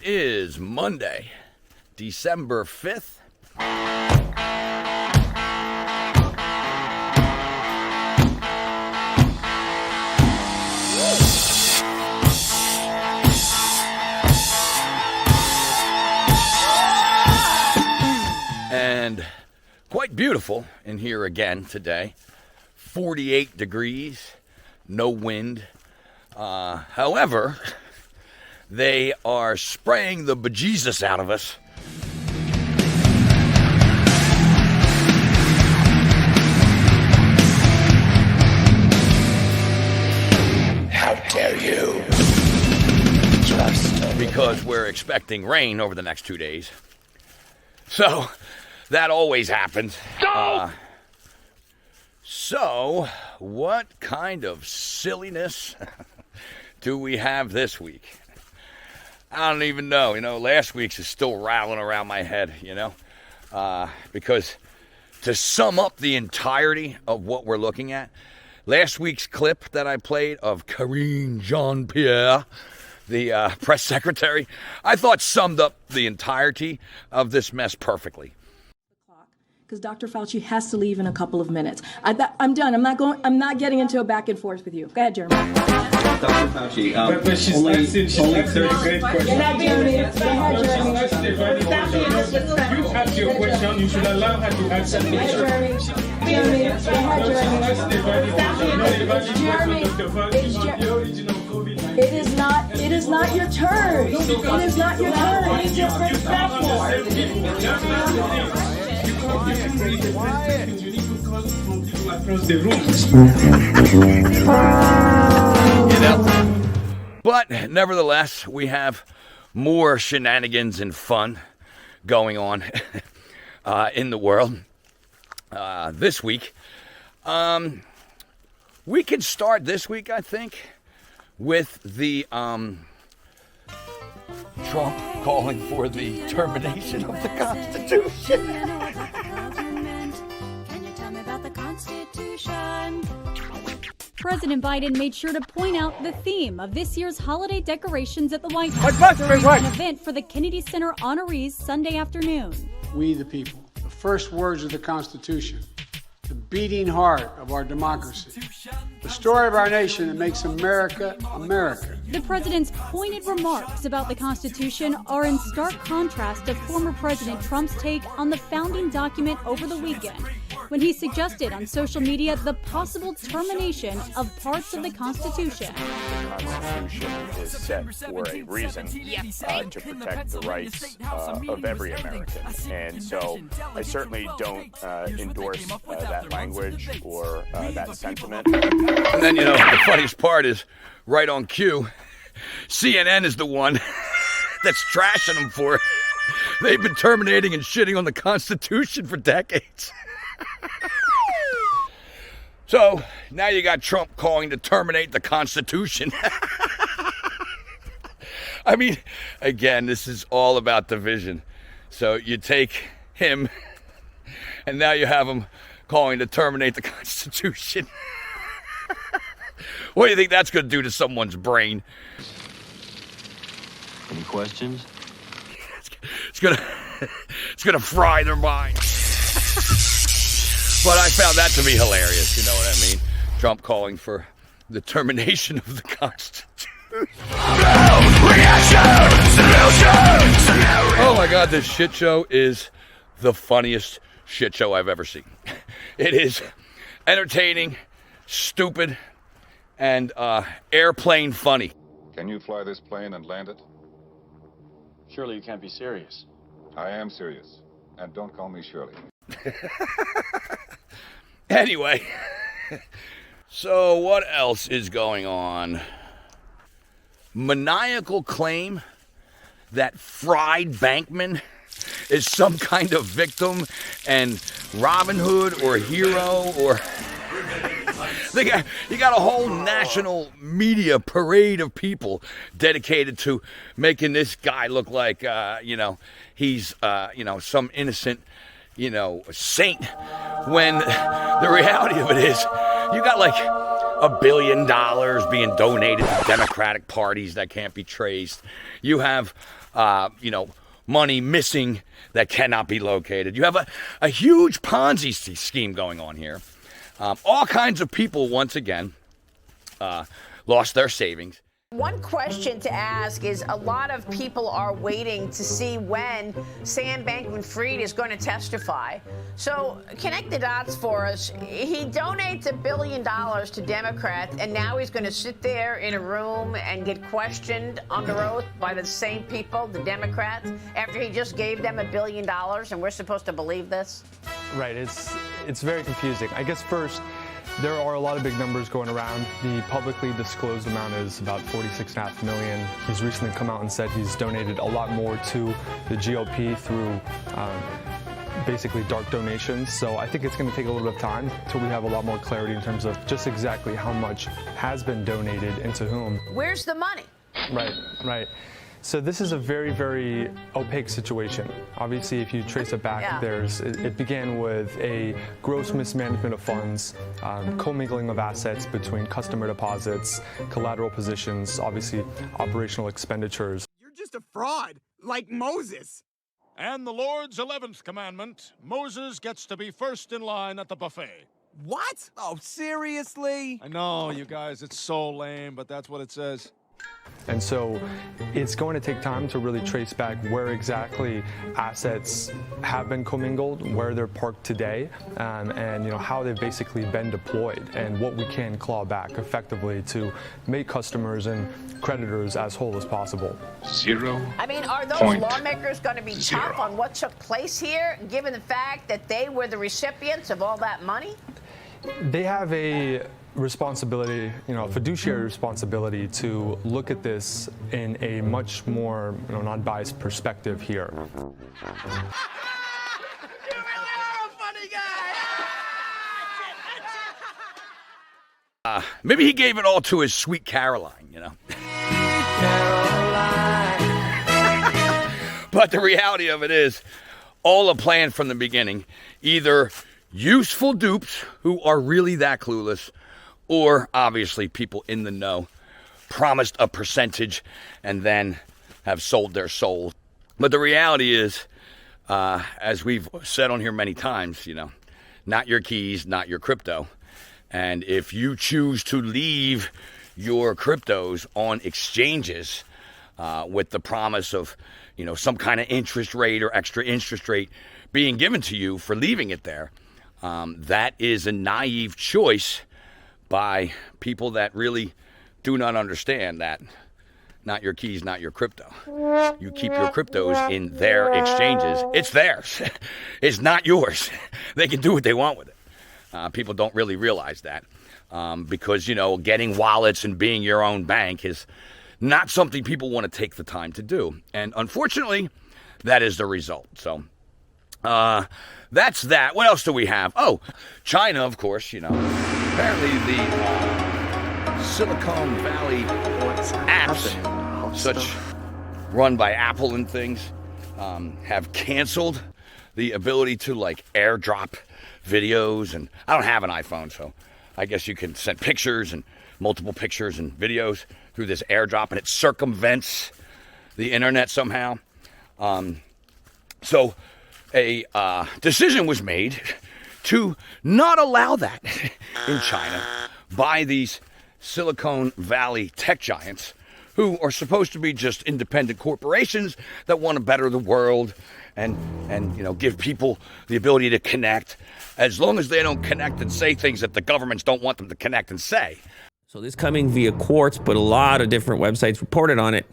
It is Monday, December 5th. And quite beautiful in here again today. 48 degrees, no wind. However, they are spraying the bejesus out of us. How dare you? Because we're expecting rain over the next 2 days. So, that always happens. So, what kind of silliness do we have this week? I don't even know. Last week's is still rattling around my head, because to sum up the entirety of what we're looking at, last week's clip that I played of Karine Jean-Pierre, the press secretary, I thought summed up the entirety of this mess perfectly. Because Dr. Fauci has to leave in a couple of minutes. I'm done. I'm not getting into a back and forth with you. Go ahead, Jeremy. Dr. Fauci, but she's only 30 great questions. You're not being me. Go ahead, Jeremy. You asked your question. You should allow her to answer the question. Jeremy. Go ahead, Jeremy. It is not your turn. It is not your turn. It's disrespectful. But nevertheless, we have more shenanigans and fun going on in the world this week. We could start this week, I think, with the Trump calling for the termination of the Constitution. Can you tell me about the Constitution? President Biden made sure to point out the theme of this year's holiday decorations at the White House during an event for the Kennedy Center honorees Sunday afternoon. We the people, the first words of the Constitution, the beating heart of our democracy, the story of our nation that makes America, America. The president's pointed remarks about the Constitution are in stark contrast to former President Trump's take on the founding document over the weekend, when he suggested on social media the possible termination of parts of the Constitution. The Constitution is set for a reason, to protect the rights of every American. And so I certainly don't endorse that language or that sentiment. And then, the funniest part is, right on cue, CNN is the one that's trashing them for it. They've been terminating and shitting on the Constitution for decades. So, now you got Trump calling to terminate the Constitution. I mean, again, this is all about division. So you take him, and now you have him calling to terminate the Constitution. What do you think that's going to do to someone's brain? Any questions? It's gonna fry their mind. But I found that to be hilarious, you know what I mean? Trump calling for the termination of the Constitution. Oh my God, this shit show is the funniest shit show I've ever seen. It is entertaining, stupid, and airplane funny. Can you fly this plane and land it? Surely you can't be serious. I am serious. And don't call me Shirley. Anyway, so what else is going on? Maniacal claim that Fried Bankman is some kind of victim and Robin Hood or hero or... You got a whole national media parade of people dedicated to making this guy look like, he's, some innocent, saint. When the reality of it is, you got like $1 billion being donated to Democratic parties that can't be traced. You have money missing that cannot be located. You have a huge Ponzi scheme going on here. All kinds of people, once again, lost their savings. One question to ask is, a lot of people are waiting to see when Sam Bankman-Fried is going to testify. So connect the dots for us. He donates $1 billion to Democrats, and now he's going to sit there in a room and get questioned under oath by the same people, the Democrats, after he just gave them $1 billion, and we're supposed to believe this? Right. It's very confusing. I guess first, there are a lot of big numbers going around. The publicly disclosed amount is about $46.5 million. He's recently come out and said he's donated a lot more to the GOP through basically dark donations. So I think it's going to take a little bit of time till we have a lot more clarity in terms of just exactly how much has been donated and to whom. Where's the money? Right. So this is a very, very opaque situation. Obviously, if you trace it back, it began with a gross mismanagement of funds, commingling of assets between customer deposits, collateral positions, obviously operational expenditures. You're just a fraud, like Moses. And the Lord's 11th commandment, Moses gets to be first in line at the buffet. What? Oh, seriously? I know, you guys, it's so lame, but that's what it says. And so it's going to take time to really trace back where exactly assets have been commingled, where they're parked today, and how they've basically been deployed, and what we can claw back effectively to make customers and creditors as whole as possible. I mean, are those lawmakers going to be tough on what took place here, given the fact that they were the recipients of all that money? They have a responsibility, fiduciary responsibility to look at this in a much more, non-biased perspective here. You really are a funny guy! Maybe he gave it all to his sweet Caroline, But the reality of it is, all a plan from the beginning. Either useful dupes who are really that clueless, or obviously people in the know, promised a percentage and then have sold their soul. But the reality is, as we've said on here many times, not your keys, not your crypto. And if you choose to leave your cryptos on exchanges with the promise of, some kind of interest rate or extra interest rate being given to you for leaving it there, that is a naive choice by people that really do not understand that not your keys, not your crypto. You keep your cryptos in their exchanges. It's theirs. It's not yours. They can do what they want with it. People don't really realize that because, getting wallets and being your own bank is not something people want to take the time to do. And unfortunately, that is the result. So that's that. What else do we have? Oh, China, of course, Apparently the Silicon Valley apps, such run by Apple and things, have canceled the ability to AirDrop videos. And I don't have an iPhone, so I guess you can send pictures and multiple pictures and videos through this AirDrop, and it circumvents the internet somehow. So a decision was made to not allow that in China by these Silicon Valley tech giants who are supposed to be just independent corporations that want to better the world and give people the ability to connect, as long as they don't connect and say things that the governments don't want them to connect and say. So this coming via Quartz, but a lot of different websites reported on it.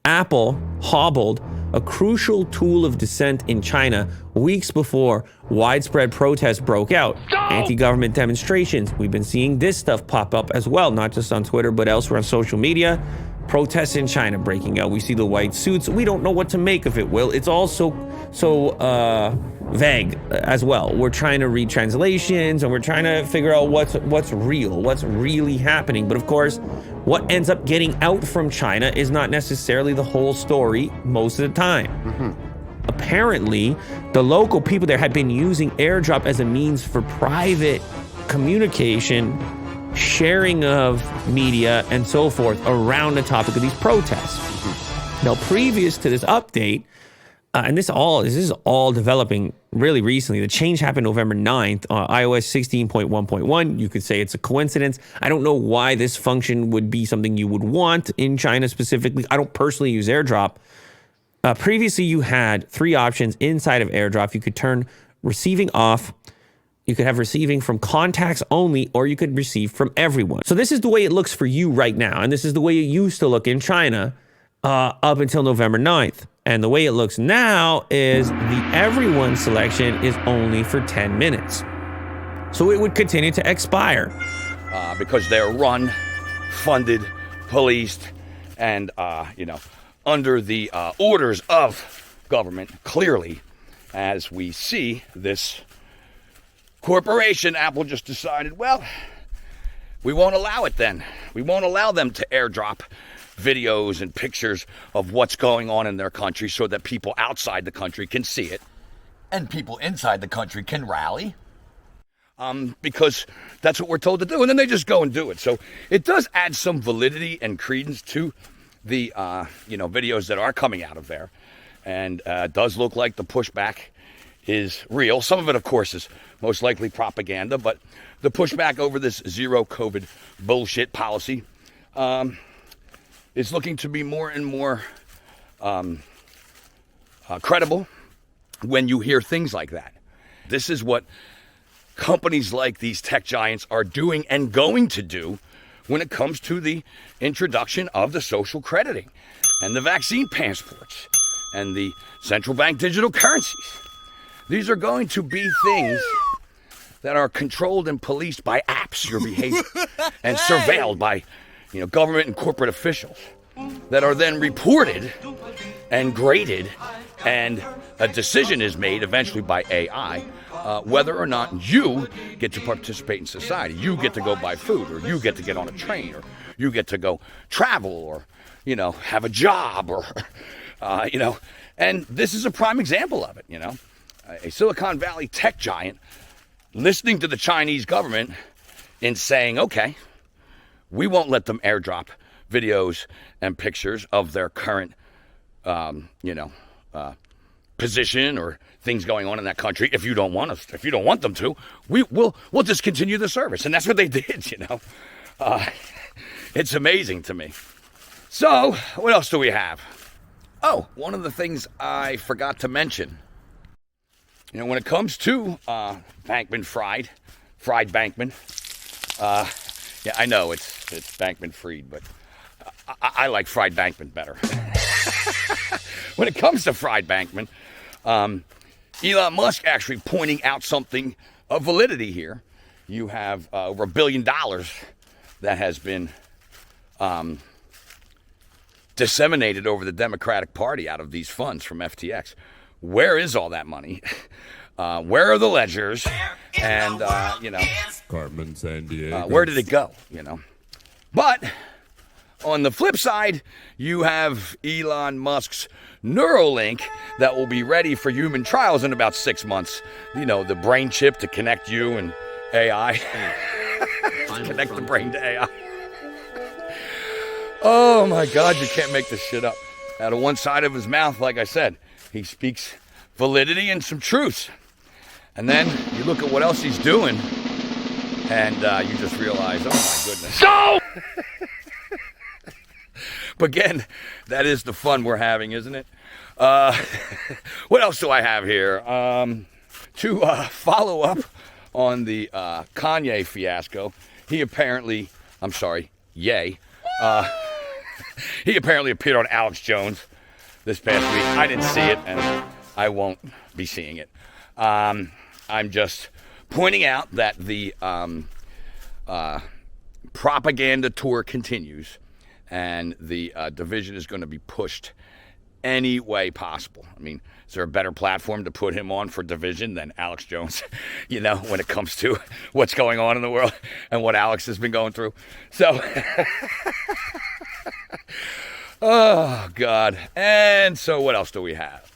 Apple hobbled a crucial tool of dissent in China weeks before widespread protests broke out. Anti-government demonstrations. We've been seeing this stuff pop up as well, not just on Twitter, but elsewhere on social media. Protests in China breaking out. We see the white suits. We don't know what to make of it, Will. It's all so vague as well. We're trying to read translations and we're trying to figure out what's real, what's really happening. But of course, what ends up getting out from China is not necessarily the whole story most of the time. Apparently, the local people there had been using AirDrop as a means for private communication, sharing of media, and so forth around the topic of these protests. Now, previous to this update, and this is all developing really recently. The change happened November 9th, iOS 16.1.1. You could say it's a coincidence. I don't know why this function would be something you would want in China specifically. I don't personally use AirDrop. Previously, you had 3 options inside of AirDrop. You could turn receiving off. You could have receiving from contacts only, or you could receive from everyone. So this is the way it looks for you right now. And this is the way it used to look in China up until November 9th. And the way it looks now is the everyone selection is only for 10 minutes. So it would continue to expire. Because they're run, funded, policed, and, under the orders of government, clearly, as we see this corporation, Apple just decided, well, we won't allow it then. We won't allow them to airdrop videos and pictures of what's going on in their country so that people outside the country can see it and people inside the country can rally, because that's what we're told to do, and then they just go and do it. So it does add some validity and credence to the videos that are coming out of there, and it does look like the pushback is real. Some of it, of course, is most likely propaganda, but the pushback over this zero COVID bullshit policy is looking to be more and more credible when you hear things like that. This is what companies like these tech giants are doing and going to do when it comes to the introduction of the social crediting and the vaccine passports and the central bank digital currencies. These are going to be things that are controlled and policed by apps, your behavior, and surveilled by government and corporate officials that are then reported and graded, and a decision is made eventually by AI whether or not you get to participate in society. You get to go buy food, or you get to get on a train, or you get to go travel, or have a job, or and this is a prime example of it. A Silicon Valley tech giant listening to the Chinese government and saying, okay, we won't let them airdrop videos and pictures of their current, position or things going on in that country. If you don't want them to, we'll discontinue the service. And that's what they did, It's amazing to me. So, what else do we have? Oh, one of the things I forgot to mention. When it comes to Bankman-Fried, Fried Bankman, yeah, I know it's Bankman-Fried, but I like Fried Bankman better. When it comes to Fried Bankman, Elon Musk actually pointing out something of validity here. You have over $1 billion that has been disseminated over the Democratic Party out of these funds from FTX. Where is all that money? Where are the ledgers? And, Carmen Sandiego. Where did it go? But on the flip side, you have Elon Musk's Neuralink that will be ready for human trials in about 6 months. The brain chip to connect you and AI. Connect the brain to AI. Oh my God, you can't make this shit up. Out of one side of his mouth, like I said, he speaks validity and some truths. And then you look at what else he's doing, and you just realize, oh my goodness. No! But again, that is the fun we're having, isn't it? What else do I have here? To follow up on the KANYE fiasco, he apparently appeared on Alex Jones this past week. I didn't see it, and I won't be seeing it. I'm just pointing out that the propaganda tour continues, and the division is going to be pushed any way possible. I mean, is there a better platform to put him on for division than Alex Jones, when it comes to what's going on in the world and what Alex has been going through? So, oh, God. And so what else do we have?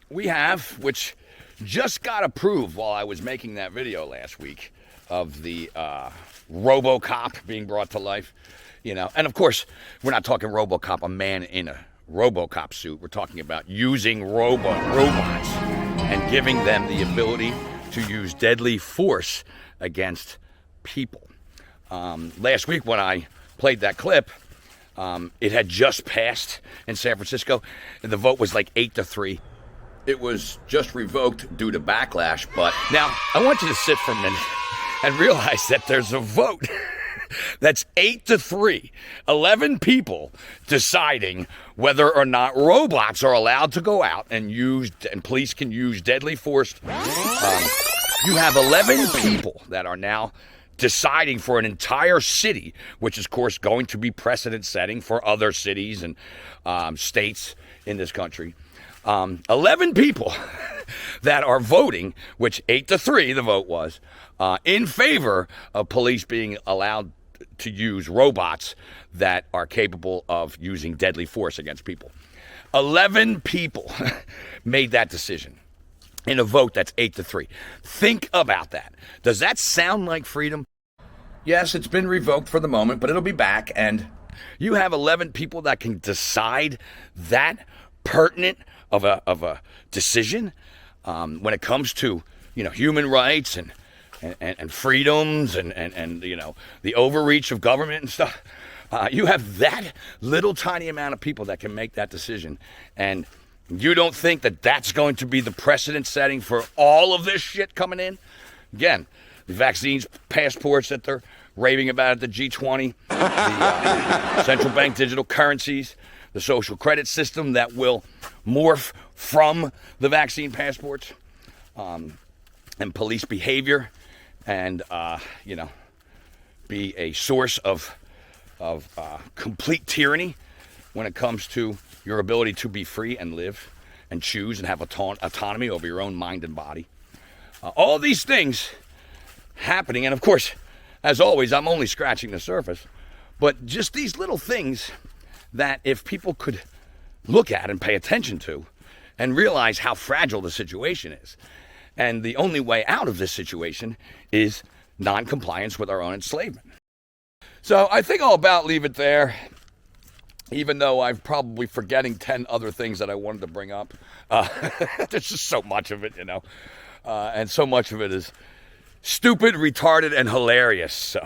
We have, which just got approved while I was making that video last week, the RoboCop being brought to life, you know. And of course, we're not talking RoboCop, a man in a RoboCop suit. We're talking about using robots and giving them the ability to use deadly force against people. Last week when I played that clip, it had just passed in San Francisco, and the vote was like 8-3. It was just revoked due to backlash, but now I want you to sit for a minute and realize that there's a vote that's 8-3. 11 people deciding whether or not robots are allowed to go out and police can use deadly force. You have 11 people that are now deciding for an entire city, which is, of course, going to be precedent-setting for other cities and states in this country. 11 people that are voting, which 8-3 the vote was, in favor of police being allowed to use robots that are capable of using deadly force against people. 11 people made that decision in a vote that's 8-3. Think about that. Does that sound like freedom? Yes, it's been revoked for the moment, but it'll be back, and you have 11 people that can decide that pertinent of a decision when it comes to, you know, human rights and freedoms and you know, the overreach of government and stuff. You have that little tiny amount of people that can make that decision, and you don't think that that's going to be the precedent setting for all of this shit coming in? Again, the vaccines, passports that they're raving about at the G20, the central bank digital currencies, the social credit system that will morph from the vaccine passports, and police behavior, and you know, be a source of complete tyranny when it comes to your ability to be free and live and choose and have autonomy over your own mind and body. All these things happening, and of course, as always, I'm only scratching the surface, but just these little things that if people could look at and pay attention to and realize how fragile the situation is, and the only way out of this situation is non-compliance with our own enslavement. So I think I'll about leave it there, even though I'm probably forgetting 10 other things that I wanted to bring up. There's just so much of it, you know, and so much of it is stupid, retarded, and hilarious. So,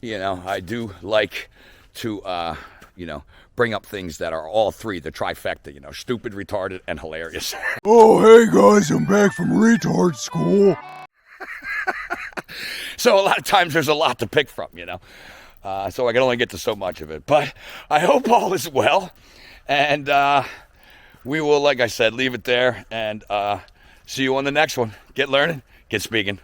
you know, I do like to, you know, bring up things that are all three, the trifecta, you know, stupid, retarded, and hilarious. Oh, hey guys, I'm back from retard school. So a lot of times there's a lot to pick from, you know. So I can only get to so much of it. But I hope all is well. And we will, like I said, leave it there and see you on the next one. Get learning, get speaking.